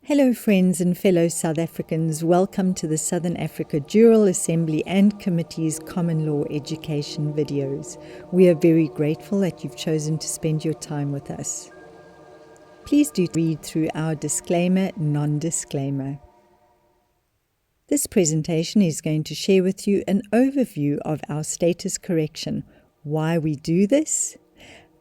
Hello friends and fellow South Africans, welcome to the Southern Africa Jural Assembly and Committee's Common Law Education videos. We are very grateful that you've chosen to spend your time with us. Please do read through our disclaimer, non-disclaimer. This presentation is going to share with you an overview of our status correction, why we do this,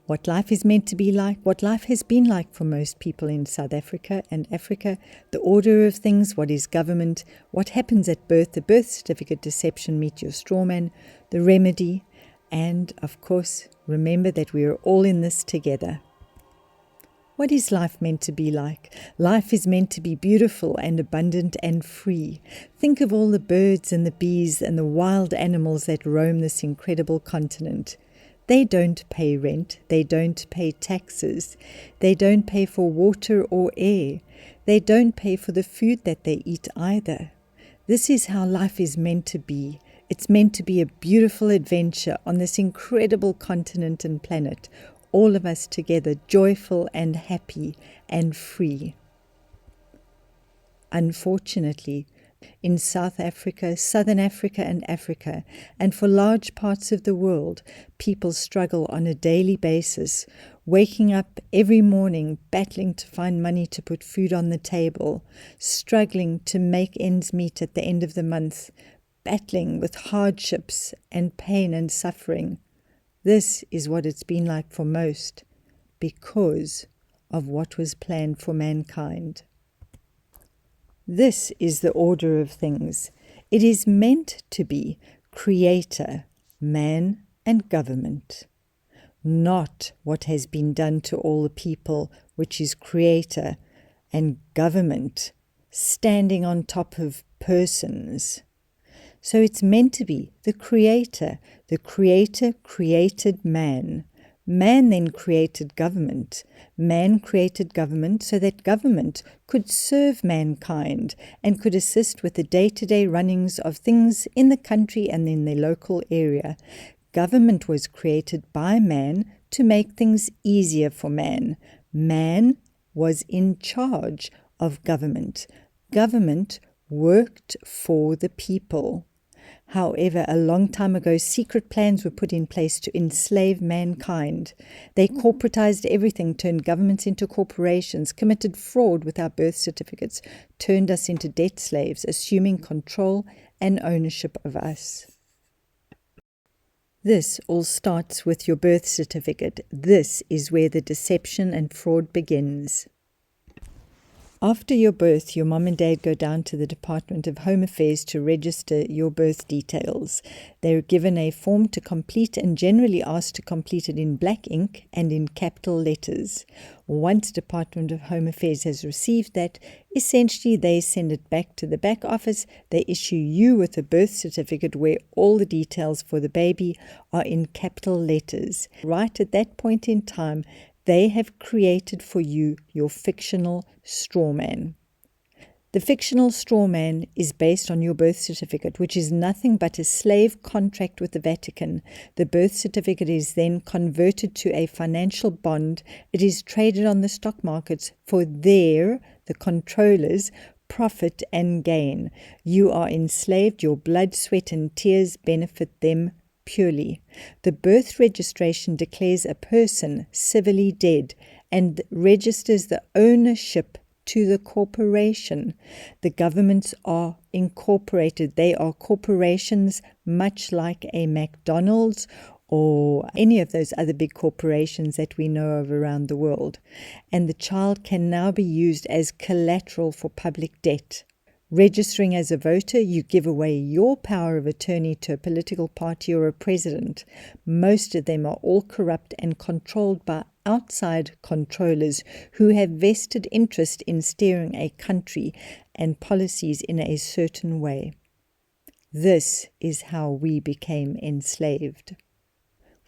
what life is meant to be like, what life has been like for most people in South Africa and Africa, the order of things, what is government, what happens at birth, the birth certificate deception, meet your strawman, the remedy, and of course, remember that we are all in this together. What is life meant to be like? Life is meant to be beautiful and abundant and free. Think of all the birds and the bees and the wild animals that roam this incredible continent. They don't pay rent, they don't pay taxes, they don't pay for water or air, they don't pay for the food that they eat either. This is how life is meant to be. It's meant to be a beautiful adventure on this incredible continent and planet, all of us together, joyful and happy and free. Unfortunately, in South Africa, Southern Africa and Africa, and for large parts of the world, people struggle on a daily basis, waking up every morning, battling to find money to put food on the table, struggling to make ends meet at the end of the month, battling with hardships and pain and suffering. This is what it's been like for most, because of what was planned for mankind. This is the order of things. It is meant to be creator, man, and government, not what has been done to all the people, which is creator and government, standing on top of persons. So it's meant to be the creator. The creator created man. Man then created government. Man created government so that government could serve mankind and could assist with the day-to-day runnings of things in the country and in the local area. Government was created by man to make things easier for man. Man was in charge of government. Government worked for the people. However, a long time ago, secret plans were put in place to enslave mankind. They corporatized everything, turned governments into corporations, committed fraud with our birth certificates, turned us into debt slaves, assuming control and ownership of us. This all starts with your birth certificate. This is where the deception and fraud begins. After your birth, your mom and dad go down to the Department of Home Affairs to register your birth details. They're given a form to complete and generally asked to complete it in black ink and in capital letters. Once Department of Home Affairs has received that, essentially they send it back to the back office. They issue you with a birth certificate where all the details for the baby are in capital letters. Right at that point in time, they have created for you your fictional strawman. The fictional strawman is based on your birth certificate, which is nothing but a slave contract with the Vatican. The birth certificate is then converted to a financial bond. It is traded on the stock markets for the controllers, profit and gain. You are enslaved. Your blood, sweat and tears benefit them purely. The birth registration declares a person civilly dead and registers the ownership to the corporation. The governments are incorporated. They are corporations, much like a McDonald's or any of those other big corporations that we know of around the world. And the child can now be used as collateral for public debt. Registering as a voter, you give away your power of attorney to a political party or a president. Most of them are all corrupt and controlled by outside controllers who have vested interest in steering a country and policies in a certain way. This is how we became enslaved.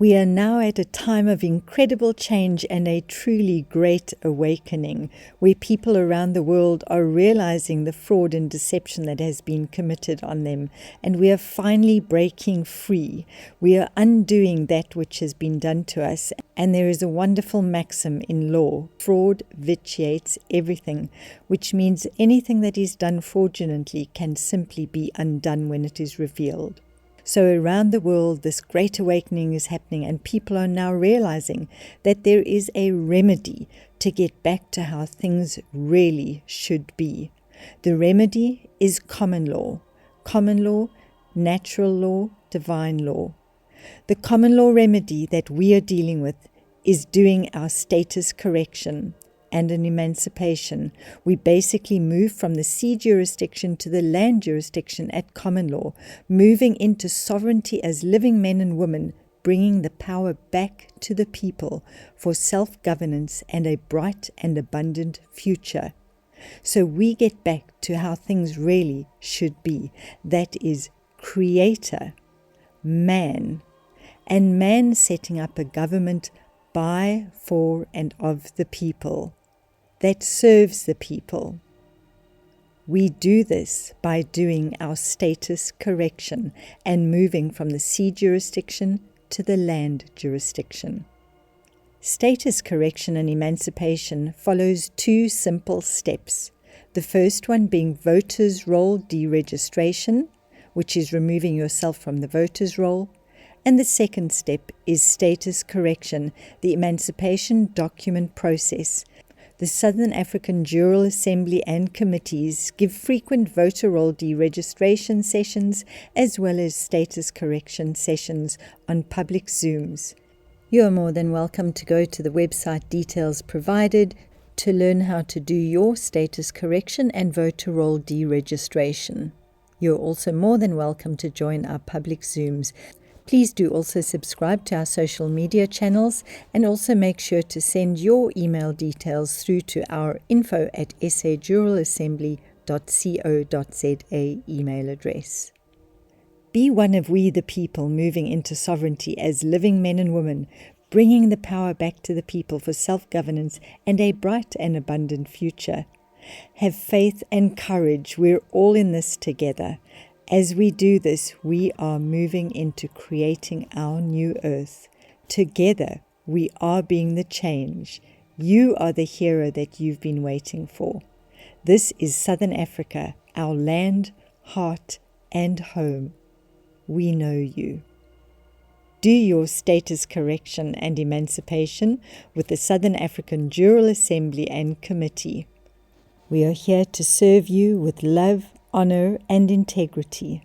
We are now at a time of incredible change and a truly great awakening, where people around the world are realizing the fraud and deception that has been committed on them, and we are finally breaking free. We are undoing that which has been done to us, and there is a wonderful maxim in law: fraud vitiates everything, which means anything that is done fraudulently can simply be undone when it is revealed. So around the world, this great awakening is happening, and people are now realizing that there is a remedy to get back to how things really should be. The remedy is common law, natural law, divine law. The common law remedy that we are dealing with is doing our status correction and an emancipation. We basically move from the sea jurisdiction to the land jurisdiction at common law, moving into sovereignty as living men and women, bringing the power back to the people for self-governance and a bright and abundant future. So we get back to how things really should be. That is Creator, man, and man setting up a government by, for, and of the people, that serves the people. We do this by doing our status correction and moving from the sea jurisdiction to the land jurisdiction. Status correction and emancipation follows two simple steps. The first one being voters' roll deregistration, which is removing yourself from the voters' roll. And the second step is status correction, the emancipation document process. The Southern African Jural Assembly and committees give frequent voter roll deregistration sessions as well as status correction sessions on public Zooms. You are more than welcome to go to the website details provided to learn how to do your status correction and voter roll deregistration. You're also more than welcome to join our public Zooms. Please do also subscribe to our social media channels, and also make sure to send your email details through to our info@sajuralassembly.co.za email address. Be one of we the people moving into sovereignty as living men and women, bringing the power back to the people for self-governance and a bright and abundant future. Have faith and courage. We're all in this together. As we do this, we are moving into creating our new earth. Together, we are being the change. You are the hero that you've been waiting for. This is Southern Africa, our land, heart, and home. We know you. Do your status correction and emancipation with the Southern African Jural Assembly and Committee. We are here to serve you with love, honor, and integrity.